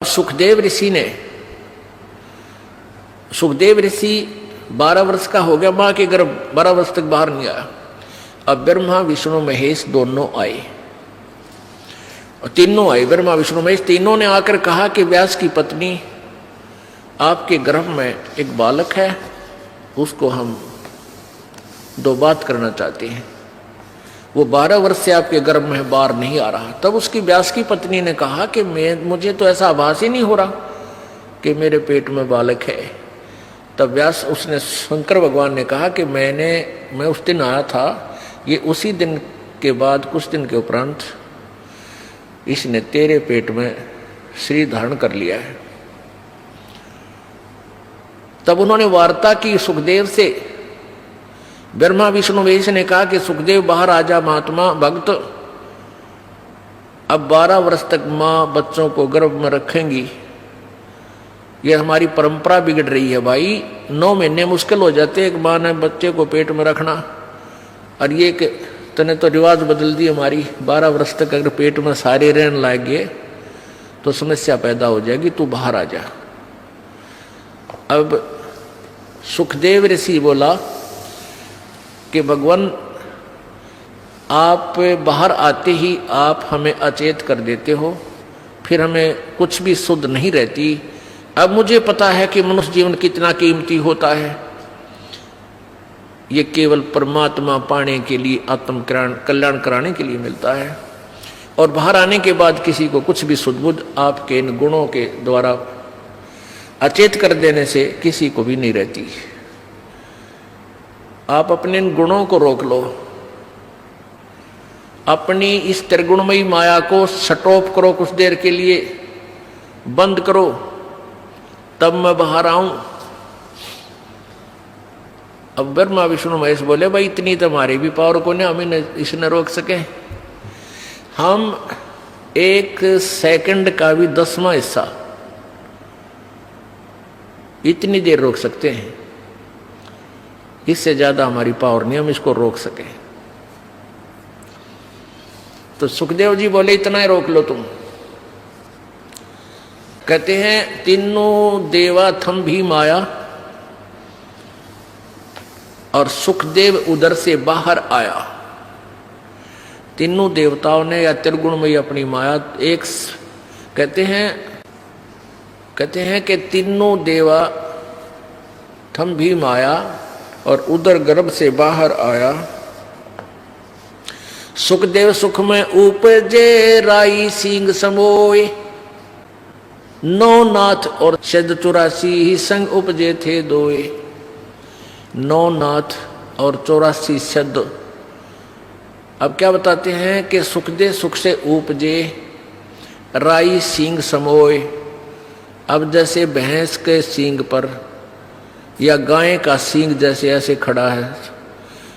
सुखदेव ऋषि 12 वर्ष का हो गया, माँ के गर्भ 12 वर्ष तक बाहर नहीं आया। अब ब्रह्मा विष्णु महेश दोनों आए और तीनों आए, ब्रह्मा विष्णु महेश तीनों ने आकर कहा कि व्यास की पत्नी आपके गर्भ में एक बालक है, उसको हम 2 बात करना चाहते हैं। वो 12 वर्ष से आपके गर्भ में बाहर नहीं आ रहा। तब उसकी व्यास की पत्नी ने कहा कि मुझे तो ऐसा आभास ही नहीं हो रहा कि मेरे पेट में बालक है। तब व्यास उसने शंकर भगवान ने कहा कि मैं उस दिन आया था, ये उसी दिन के बाद कुछ दिन के उपरांत इसने तेरे पेट में शरीर धारण कर लिया है। तब उन्होंने वार्ता की सुखदेव से। ब्रह्मा विष्णु महेश ने कहा कि सुखदेव बाहर आ जा महात्मा भक्त, अब 12 वर्ष तक माँ बच्चों को गर्भ में रखेंगी, ये हमारी परंपरा बिगड़ रही है भाई। 9 महीने मुश्किल हो जाते एक माँ ने बच्चे को पेट में रखना, और ये कि तूने तो रिवाज बदल दी हमारी। 12 वर्ष तक अगर पेट में सारे रहने लागे तो समस्या पैदा हो जाएगी, तू बाहर आ जा। अब सुखदेव ऋषि बोला कि भगवान आप बाहर आते ही आप हमें अचेत कर देते हो, फिर हमें कुछ भी सुध नहीं रहती। अब मुझे पता है कि मनुष्य जीवन कितना कीमती होता है, ये केवल परमात्मा पाने के लिए, आत्म कल्याण कराने के लिए मिलता है। और बाहर आने के बाद किसी को कुछ भी सुध-बुध आपके इन गुणों के द्वारा अचेत कर देने से किसी को भी नहीं रहती। आप अपने इन गुणों को रोक लो, अपनी इस त्रिगुणमयी माया को शटऑफ करो, कुछ देर के लिए बंद करो, तब मैं बाहर आऊं। अब ब्रह्मा विष्णु महेश बोले भाई इतनी तो हमारी भी पावर को नहीं, हमें इसने रोक सके। हम 1 सेकंड का भी 10वां हिस्सा इतनी देर रोक सकते हैं, इससे ज्यादा हमारी पावर नहीं, हम इसको रोक सके। तो सुखदेव जी बोले इतना ही रोक लो तुम। कहते हैं तीनों देवा थम भी माया, और सुखदेव उधर से बाहर आया। तीनों देवताओं ने या त्रिगुणमयी अपनी माया एक कहते हैं कि तीनों देवा थम भी माया और उधर गर्भ से बाहर आया। सुखदेव सुख में उपजे राई सिंह समोए, 9 नाथ और शब्द 84 ही संग उपजे थे दोए। 9 नाथ और 84 शब्द। अब क्या बताते हैं कि सुखदेव सुख से उपजे राई सिंह समोए। अब जैसे भैंस के सींग पर या गाय का सींग जैसे ऐसे खड़ा है,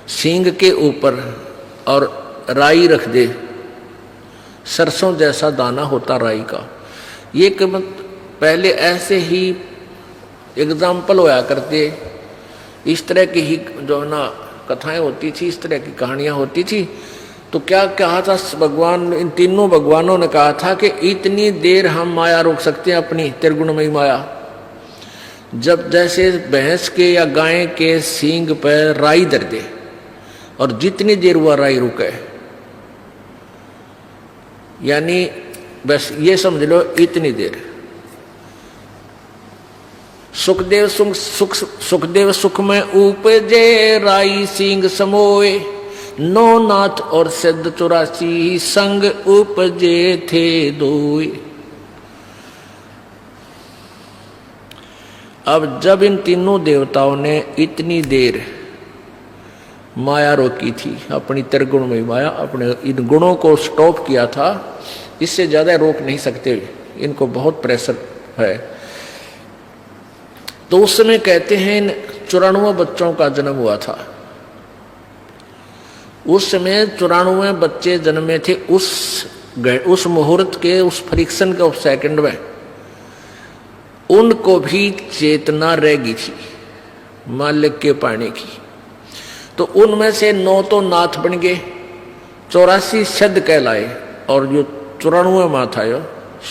सींग के ऊपर और राई रख दे, सरसों जैसा दाना होता राई का। ये पहले ऐसे ही एग्जाम्पल होया करते, इस तरह की ही जो ना कथाएं होती थी, इस तरह की कहानियां होती थी। तो क्या कहा था भगवान, इन तीनों भगवानों ने कहा था कि इतनी देर हम माया रोक सकते हैं, अपनी त्रिगुणमयी माया, जब जैसे भैंस के या गाय के सींग पर राई धर दे, और जितनी देर हुआ राई रुके, यानी बस ये समझ लो इतनी देर। सुखदेव सुख में उपजे राई सिंह समोए, 9 नाथ और सिद्ध 84 संग उपजे थे दोए। अब जब इन तीनों देवताओं ने इतनी देर माया रोकी थी, अपनी त्रिगुणमयी माया, अपने इन गुणों को स्टॉप किया था, इससे ज्यादा रोक नहीं सकते, इनको बहुत प्रेशर है। तो उस समय कहते हैं इन 94 बच्चों का जन्म हुआ था। उस समय 94 बच्चे जन्मे थे। उस मुहूर्त के, उस फ्रिक्शन के, उस सेकंड में उनको भी चेतना रह गई थी मालिक के पाने की। तो उनमें से 9 तो नाथ बन गए, 84 शब्द कहलाए, और जो 94वां था यो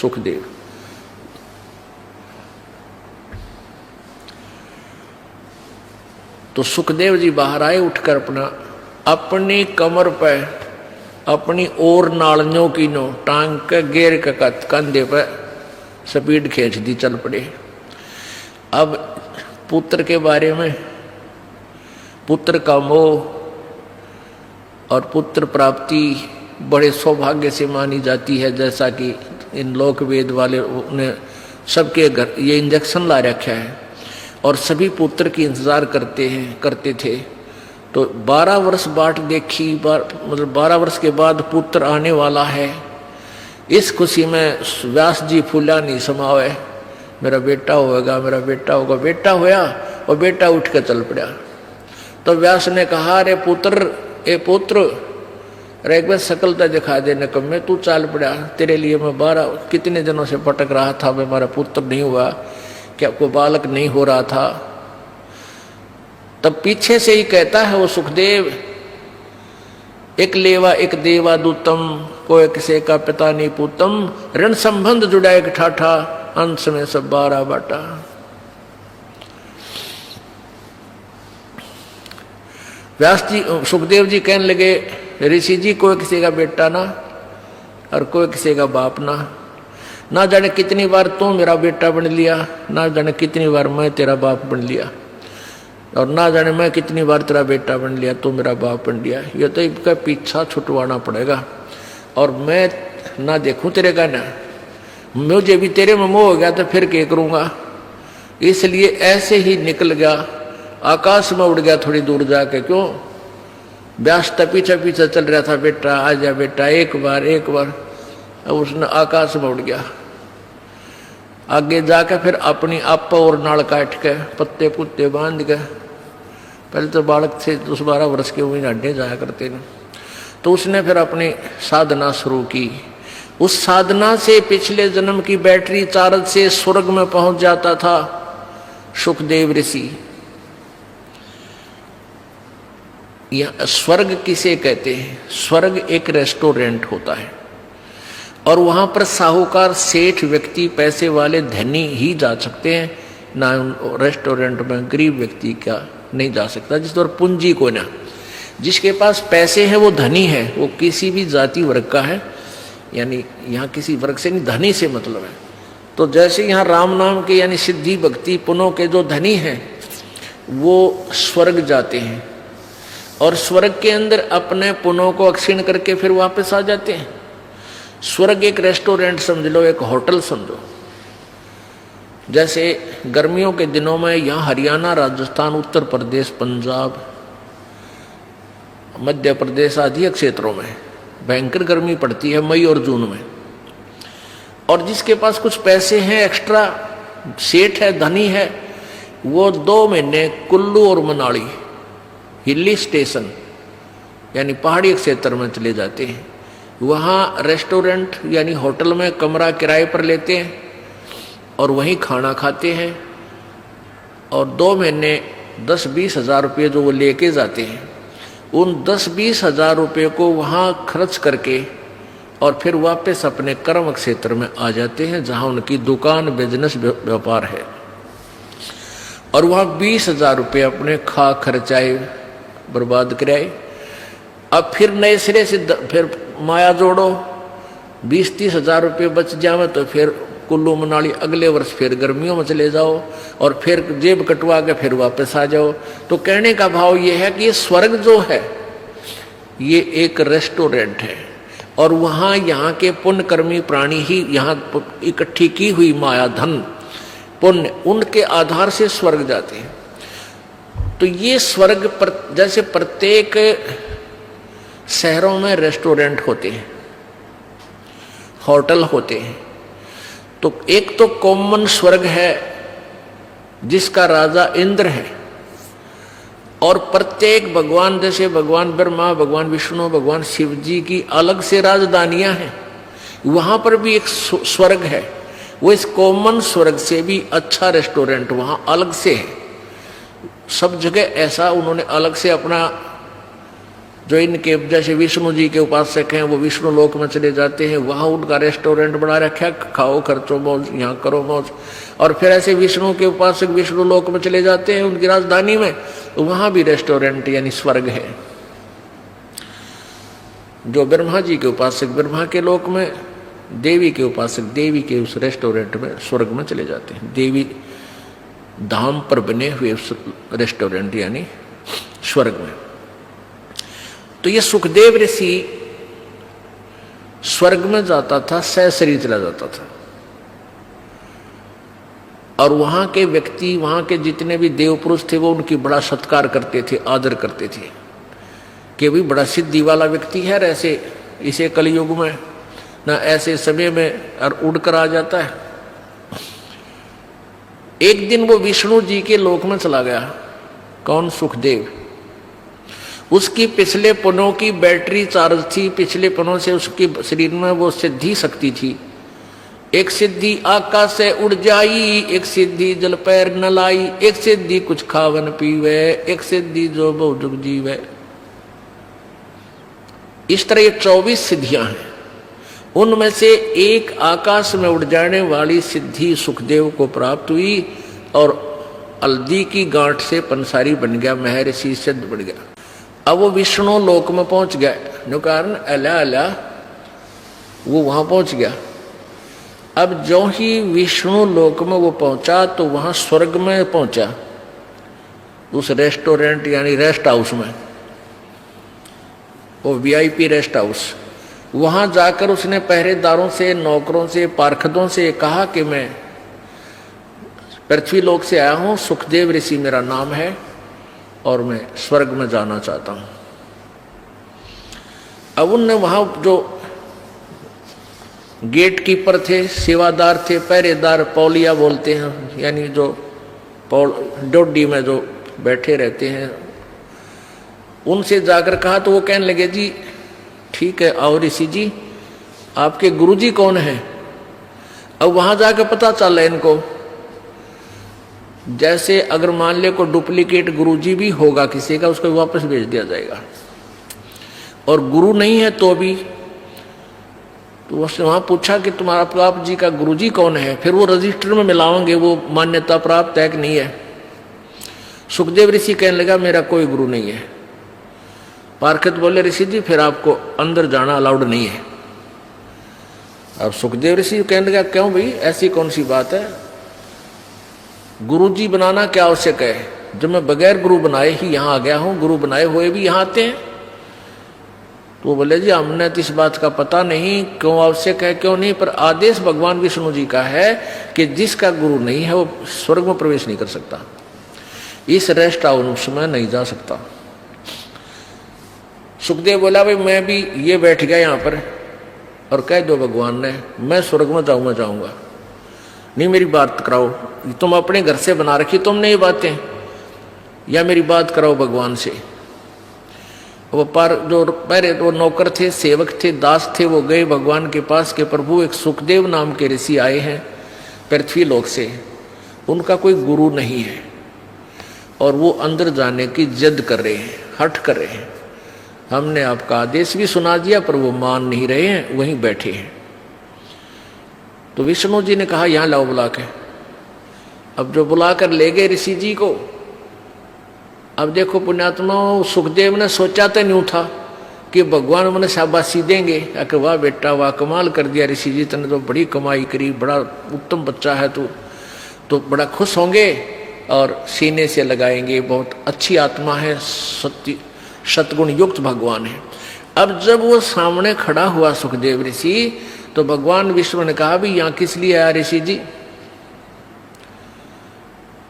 सुखदेव, तो सुखदेव जी बाहर आए उठकर अपनी कमर पर अपनी और नालियों की नो टांग के गेर के कंधे पर स्पीड खींच दी, चल पड़े। अब पुत्र के बारे में, पुत्र का मोह और पुत्र प्राप्ति बड़े सौभाग्य से मानी जाती है, जैसा कि इन लोक वेद वाले ने सबके घर ये इंजेक्शन ला रखा है और सभी पुत्र की इंतजार करते थे। तो 12 वर्ष बाट देखी, मतलब 12 वर्ष के बाद पुत्र आने वाला है। इस खुशी में व्यास जी फूला नहीं समावे, मेरा बेटा होगा, मेरा बेटा होगा। बेटा होया और बेटा उठ कर चल पड़ा। तो व्यास ने कहा, अरे पुत्र, ए पुत्र, अरे एक बार शकल तो दिखा दे निकम्मे, तू चाल पड़ा। तेरे लिए मैं 12 कितने दिनों से भटक रहा था, मैं हमारा पुत्र नहीं हुआ, क्या कोई बालक नहीं हो रहा था। तब पीछे से ही कहता है वो सुखदेव, एक लेवा एक देवा दूतम, कोई किसे का पिता नहीं पूतम, ऋण संबंध जुड़ा एक ठाठा, अंश में सब 12 बाटा। व्यास जी, सुखदेव जी कहने लगे, ऋषि जी कोई किसी का बेटा ना और कोई किसी का बाप ना जाने कितनी बार तू मेरा बेटा बन लिया, ना जाने कितनी बार मैं तेरा बाप बन लिया, और ना जाने मैं कितनी बार तेरा बेटा बन लिया, तू मेरा बाप बन लिया। ये तो इनका पीछा छुटवाना पड़ेगा और मैं ना देखूं तेरे का, ना मुझे भी तेरे में मोह हो गया तो फिर क्या करूंगा। इसलिए ऐसे ही निकल गया, आकाश में उड़ गया थोड़ी दूर जाके। क्यों? व्यास पीछे पीछे चल रहा था, बेटा आ जा बेटा, एक बार। अब उसने आकाश में उड़ गया। आगे जाके फिर अपनी आप और नाल काट के पत्ते पुत्ते बांध के, पहले तो बालक थे 10-12 वर्ष के, वही अड्डे जाया करते थे। तो उसने फिर अपनी साधना शुरू की। उस साधना से पिछले जन्म की बैटरी चार्ज से स्वर्ग में पहुंच जाता था सुखदेव ऋषि। यह स्वर्ग किसे कहते हैं? स्वर्ग एक रेस्टोरेंट होता है और वहां पर साहूकार, सेठ व्यक्ति, पैसे वाले, धनी ही जा सकते हैं, ना रेस्टोरेंट में गरीब व्यक्ति का नहीं जा सकता। जिस पर पूंजी को ना, जिसके पास पैसे हैं वो धनी है, वो किसी भी जाति वर्ग का है, यानी यहाँ किसी वर्ग से नहीं, धनी से मतलब है। तो जैसे यहाँ राम नाम के यानी सिद्धि भक्ति पुनों के जो धनी हैं वो स्वर्ग जाते हैं और स्वर्ग के अंदर अपने पुनों को अक्षीण करके फिर वापस आ जाते हैं। स्वर्ग एक रेस्टोरेंट समझ लो, एक होटल समझो। जैसे गर्मियों के दिनों में यहाँ हरियाणा, राजस्थान, उत्तर प्रदेश, पंजाब, मध्य प्रदेश आदि क्षेत्रों में भयंकर गर्मी पड़ती है मई और जून में। और जिसके पास कुछ पैसे हैं, एक्स्ट्रा सेठ है, धनी है, वो 2 महीने कुल्लू और मनाली हिली स्टेशन यानी पहाड़ी क्षेत्र में चले जाते हैं। वहाँ रेस्टोरेंट यानी होटल में कमरा किराए पर लेते हैं और वहीं खाना खाते हैं और 2 महीने 10-20 हज़ार रुपये जो वो लेके जाते हैं, उन 10-20 हज़ार रुपये को वहाँ खर्च करके और फिर वापस अपने कर्म क्षेत्र में आ जाते हैं जहाँ उनकी दुकान, बिजनेस, व्यापार है। और वहाँ 20 हज़ार रुपये अपने खा खर्चाए, बर्बाद कराए। अब फिर नए सिरे से फिर माया जोड़ो, 20-30 हज़ार रुपये बच जावे तो फिर कुल्लू मनाली अगले वर्ष फिर गर्मियों में चले जाओ और फिर जेब कटवा के फिर वापस आ जाओ। तो कहने का भाव ये है कि ये स्वर्ग जो है ये एक रेस्टोरेंट है और वहाँ यहाँ के पुण्यकर्मी प्राणी ही यहाँ इकट्ठी की हुई माया, धन, पुण्य, उनके आधार से स्वर्ग जाते हैं। तो ये स्वर्ग पर जैसे प्रत्येक शहरों में रेस्टोरेंट होते हैं, होटल होते हैं, तो एक तो कॉमन स्वर्ग है जिसका राजा इंद्र है और प्रत्येक भगवान, जैसे भगवान ब्रह्मा, भगवान विष्णु, भगवान शिव जी की अलग से राजधानियां हैं, वहां पर भी एक स्वर्ग है। वो इस कॉमन स्वर्ग से भी अच्छा रेस्टोरेंट वहां अलग से है। सब जगह ऐसा उन्होंने अलग से अपना, जो इनके जैसे विष्णु जी के उपासक हैं वो विष्णु लोक में चले जाते हैं, वहाँ उनका रेस्टोरेंट बना रखा है, खाओ खर्चो मौज, यहाँ करो मौज। और फिर ऐसे विष्णु के उपासक विष्णु लोक में चले जाते हैं उनकी राजधानी में, वहां भी रेस्टोरेंट यानी स्वर्ग है। जो ब्रह्मा जी के उपासक ब्रह्मा के लोक में, देवी के उपासक देवी के उस रेस्टोरेंट में स्वर्ग में चले जाते हैं। देवी धाम पर बने हुए उस रेस्टोरेंट यानी स्वर्ग में। तो ये सुखदेव ऋषि स्वर्ग में जाता था, सशरीर चला जाता था, और वहां के व्यक्ति, वहां के जितने भी देव पुरुष थे वो उनकी बड़ा सत्कार करते थे, आदर करते थे कि भी बड़ा सिद्धि वाला व्यक्ति है। ऐसे इसे कलयुग में ना ऐसे समय में और उड़कर आ जाता है। एक दिन वो विष्णु जी के लोक में चला गया। कौन? सुखदेव। उसकी पिछले पनों की बैटरी चार्ज थी, पिछले पनों से उसके शरीर में वो सिद्धि शक्ति थी। एक सिद्धि आकाश से उड़ जाई, एक सिद्धि जल पैर न लाई, एक सिद्धि कुछ खावन पीवे, एक सिद्धि जो बहु जुग जीवे। इस तरह ये 24 सिद्धियां हैं। उनमें से एक आकाश में उड़ जाने वाली सिद्धि सुखदेव को प्राप्त हुई और हल्दी की गांठ से पंसारी बन गया, महर्षि सिद्ध बन गया। अब वो विष्णु लोक में पहुंच गया, जो कारण अला अला वो वहां पहुंच गया। अब जो ही विष्णु लोक में वो पहुंचा तो वहां स्वर्ग में पहुंचा, उस रेस्टोरेंट यानी रेस्ट हाउस में, वो वीआईपी रेस्ट हाउस। वहां जाकर उसने पहरेदारों से, नौकरों से, पार्षदों से कहा कि मैं पृथ्वी लोक से आया हूं, सुखदेव ऋषि मेरा नाम है और मैं स्वर्ग में जाना चाहता हूं। अब उनने वहां जो गेट कीपर थे, सेवादार थे, पहरेदार, पौलिया बोलते हैं, यानी जो डोडी में जो बैठे रहते हैं, उनसे जाकर कहा तो वो कहने लगे जी ठीक है, आओ ऋषि जी, आपके गुरुजी कौन हैं? अब वहां जाकर पता चला इनको, जैसे अगर मान ले को डुप्लीकेट गुरुजी भी होगा किसी का, उसको वापस भेज दिया जाएगा। और गुरु नहीं है तो भी, तो उसने वहां पूछा कि तुम्हारा आप जी का गुरुजी कौन है, फिर वो रजिस्टर में मिलाओगे वो मान्यता प्राप्त है कि नहीं है। सुखदेव ऋषि कहने लगा मेरा कोई गुरु नहीं है। पार्षद बोले ऋषि जी फिर आपको अंदर जाना अलाउड नहीं है। अब सुखदेव ऋषि कहने लगा क्यों भाई, ऐसी कौन सी बात है, गुरुजी बनाना क्या आवश्यक है, जब मैं बगैर गुरु बनाए ही यहाँ आ गया हूँ, गुरु बनाए हुए भी यहाँ आते हैं। तो वो बोले जी हमने तो इस बात का पता नहीं क्यों आवश्यक है क्यों नहीं, पर आदेश भगवान विष्णु जी का है कि जिसका गुरु नहीं है वो स्वर्ग में प्रवेश नहीं कर सकता, इस रेस्ट हाउस में नहीं जा सकता। सुखदेव बोला भाई मैं भी ये बैठ गया यहाँ पर और कह दो भगवान ने मैं स्वर्ग में जाऊंगा, नहीं मेरी बात कराओ, तुम अपने घर से बना रखी तुमने ये बातें, या मेरी बात कराओ भगवान से। वो पर जो पहले वो नौकर थे, सेवक थे, दास थे, वो गए भगवान के पास के प्रभु एक सुखदेव नाम के ऋषि आए हैं पृथ्वी लोक से, उनका कोई गुरु नहीं है और वो अंदर जाने की जिद कर रहे हैं, हठ कर रहे हैं। हमने आपका आदेश भी सुना दिया पर वो मान नहीं रहे हैं, वहीं बैठे हैं। तो विष्णु जी ने कहा यहां लाओ बुला के। अब जो बुलाकर ले गए ऋषि जी को, अब देखो पुण्यात्मा, सुखदेव ने सोचा तो नहीं था कि भगवान मैंने शाबाशी देंगे, अगर वाह बेटा वाह कमाल कर दिया ऋषि जी, तने तो बड़ी कमाई करी, बड़ा उत्तम बच्चा है तू, तो बड़ा खुश होंगे और सीने से लगाएंगे, बहुत अच्छी आत्मा है, सतगुण युक्त भगवान है। अब जब वो सामने खड़ा हुआ सुखदेव ऋषि, तो भगवान विष्णु ने कहा भी यहाँ किस लिए आया ऋषि जी,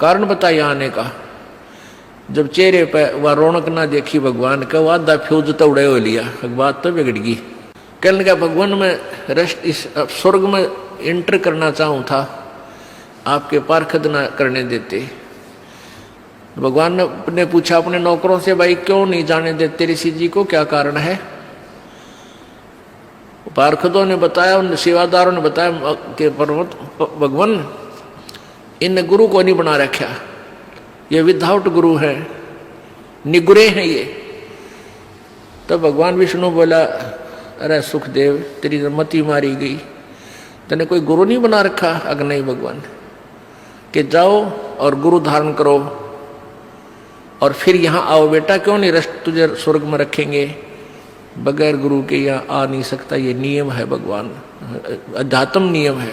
कारण बता यहाँ आने का। जब चेहरे पर वह रौनक ना देखी भगवान का, वह आधा फ्यूज तो उड़े हो लिया, बात तो बिगड़ गई। कहने लगा भगवान मैं रेस्ट इस स्वर्ग में एंटर करना चाहूँ था, आपके पार्षद ना करने देते। भगवान ने पूछा अपने नौकरों से भाई क्यों नहीं जाने देते ऋषि जी को, क्या कारण है। पार्षदों ने बताया, उन सेवादारों ने बताया कि भगवान इन गुरु को नहीं बना रखा, ये विदाउट गुरु है, निगुरे हैं ये। तो भगवान विष्णु बोला अरे सुखदेव तेरी मति मारी गई, तने कोई गुरु नहीं बना रखा। अगर नहीं भगवान कि जाओ और गुरु धारण करो और फिर यहाँ आओ बेटा, क्यों नहीं रस्ट तुझे स्वर्ग में रखेंगे, बगैर गुरु के यहाँ आ नहीं सकता, ये नियम है भगवान, अध्यात्म नियम है।